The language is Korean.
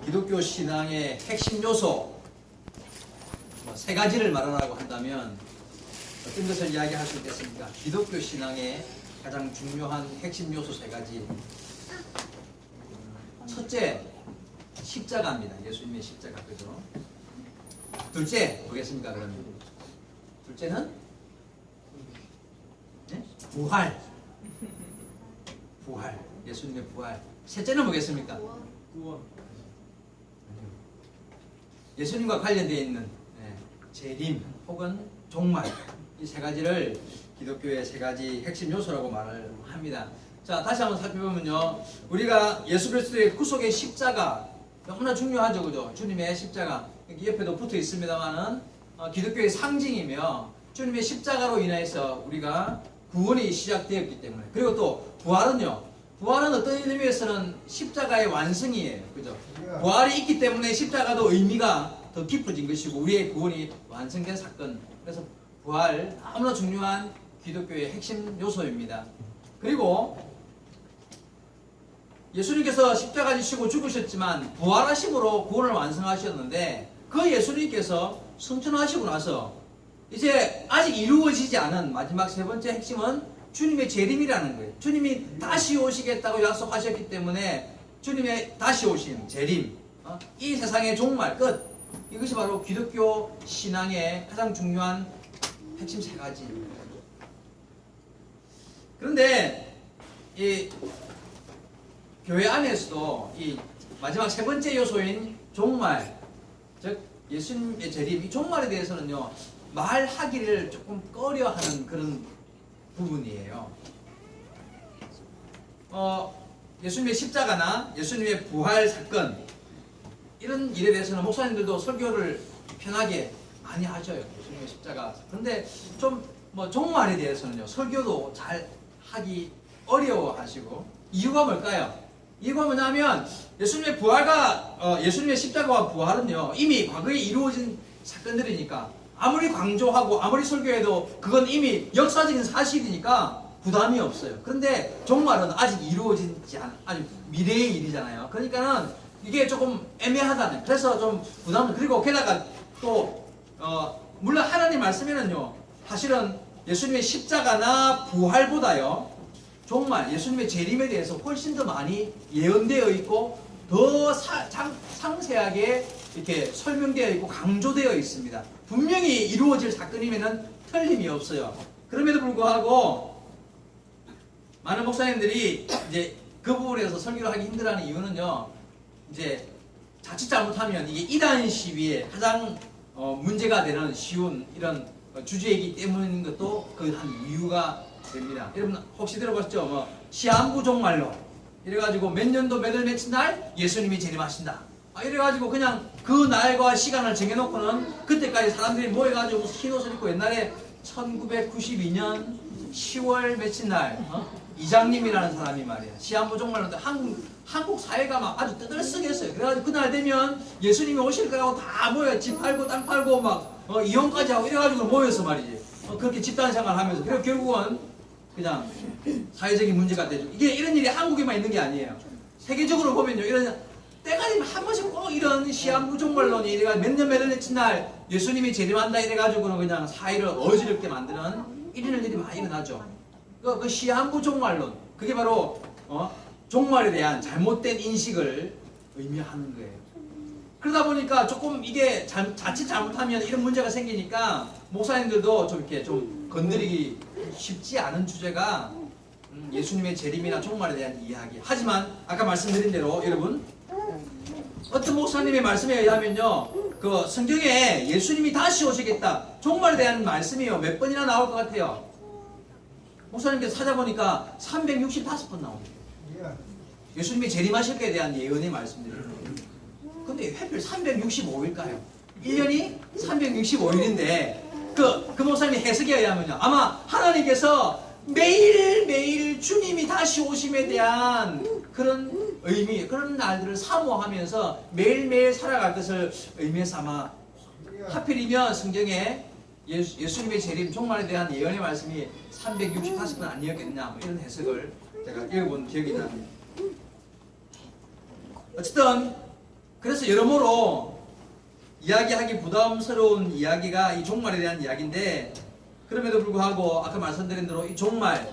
기독교 신앙의 핵심 요소 세 가지를 말하라고 한다면 어떤 것을 이야기할 수 있겠습니까? 기독교 신앙의 가장 중요한 핵심 요소 세 가지. 첫째, 십자가입니다. 예수님의 십자가, 그죠? 둘째, 뭐겠습니까, 그러면? 둘째는? 네? 부활. 부활. 예수님의 부활. 셋째는 뭐겠습니까? 구원. 예수님과 관련되어 있는 재림 혹은 종말, 이 세 가지를 기독교의 세 가지 핵심 요소라고 말을 합니다. 자, 다시 한번 살펴보면요, 우리가 예수 그리스도의 구속의 십자가 너무나 중요하죠, 그죠? 주님의 십자가 여기 옆에도 붙어 있습니다만은 기독교의 상징이며 주님의 십자가로 인해서 우리가 구원이 시작되었기 때문에, 그리고 또 부활은요, 부활은 어떤 의미에서는 십자가의 완성이에요, 그죠? 부활이 있기 때문에 십자가도 의미가 더 깊어진 것이고 우리의 구원이 완성된 사건. 그래서 부활 너무나 중요한 기독교의 핵심 요소입니다. 그리고 예수님께서 십자가 지시고 죽으셨지만 부활하심으로 구원을 완성하셨는데, 그 예수님께서 승천하시고 나서 이제 아직 이루어지지 않은 마지막 세 번째 핵심은 주님의 재림이라는 거예요. 주님이 다시 오시겠다고 약속하셨기 때문에 주님의 다시 오심, 재림, 이 세상의 종말, 끝. 이것이 바로 기독교 신앙의 가장 중요한 핵심 세 가지. 그런데 이 교회 안에서도 이 마지막 세 번째 요소인 종말, 즉 예수님의 재림, 이 종말에 대해서는요, 말하기를 조금 꺼려하는 그런 부분이에요. 예수님의 십자가나 예수님의 부활 사건, 이런 일에 대해서는 목사님들도 설교를 편하게 많이 하죠. 예수님의 십자가. 그런데 좀 종말에 대해서는요, 설교도 잘 하기 어려워하시고, 이유가 뭘까요? 이유가 뭐냐면 예수님의 부활과 예수님의 십자가와 부활은요, 이미 과거에 이루어진 사건들이니까 아무리 강조하고 아무리 설교해도 그건 이미 역사적인 사실이니까 부담이 없어요. 그런데 종말은 아직 이루어지지 않은, 아직 미래의 일이잖아요. 그러니까는 이게 조금 애매하다는, 그래서 좀 부담을. 그리고 게다가 또 물론 하나님 말씀에는요, 사실은 예수님의 십자가나 부활보다요, 종말, 예수님의 재림에 대해서 훨씬 더 많이 예언되어 있고 더 상세하게 이렇게 설명되어 있고 강조되어 있습니다. 분명히 이루어질 사건이면은 틀림이 없어요. 그럼에도 불구하고 많은 목사님들이 이제 그 부분에서 설교를 하기 힘들어하는 이유는요, 이제 자칫 잘못하면 이게 이단 시위에 가장 문제가 되는 쉬운 이런 주제이기 때문인 것도 그 한 이유가 됩니다. 여러분 혹시 들어보셨죠? 시한부 종말론 이래가지고 몇 년도 몇 월 며칠 날 예수님이 재림하신다, 이래가지고 그냥 그 날과 시간을 정해놓고는 그때까지 사람들이 모여가지고 흰 옷을 입고, 옛날에 1992년 10월 며칠 날 이장님이라는 사람이 말이야, 시한부 종말론 때 한국 사회가 막 아주 떠들썩했어요. 그래가지고 그날 되면 예수님이 오실 거라고 다 모여 집 팔고 땅 팔고 막 이혼까지 하고 이래가지고 모여서 말이지, 그렇게 집단 생활하면서. 그리고 결국은 그냥 사회적인 문제가 되죠. 이게 이런 일이 한국에만 있는 게 아니에요. 세계적으로 보면요, 이런 때가 되면 한 번씩 꼭 이런 시한부 종말론이 이래가 몇 년 몇 월 며칠 날 예수님이 재림한다 이래가지고는 그냥 사회를 어지럽게 만드는 이런 일이 많이 일어나죠. 그 시한부 종말론, 그게 바로 종말에 대한 잘못된 인식을 의미하는 거예요. 그러다 보니까 조금 이게 자칫 잘못하면 이런 문제가 생기니까 목사님들도 좀 이렇게 좀 건드리기 쉽지 않은 주제가 예수님의 재림이나 종말에 대한 이야기. 하지만 아까 말씀드린 대로 여러분, 어떤 목사님의 말씀에 의하면요, 그 성경에 예수님이 다시 오시겠다, 종말에 대한 말씀이요, 몇 번이나 나올 것 같아요? 목사님께서 찾아보니까 365번 나옵니다. 예수님이 재림하실 것에 대한 예언의 말씀들이에요. 근데 하필 365일까요? 1년이 365일인데 그 목사님의 해석에 의하면요, 아마 하나님께서 매일매일 주님이 다시 오심에 대한 그런 의미, 그런 날들을 사모하면서 매일매일 살아갈 것을 의미해서 아마 하필이면 성경에 예수님의 재림, 종말에 대한 예언의 말씀이 365번 아니었겠느냐, 이런 해석을 제가 읽어본 기억이 납니다. 어쨌든 그래서 여러모로 이야기하기 부담스러운 이야기가 이 종말에 대한 이야기인데, 그럼에도 불구하고 아까 말씀드린 대로 이 종말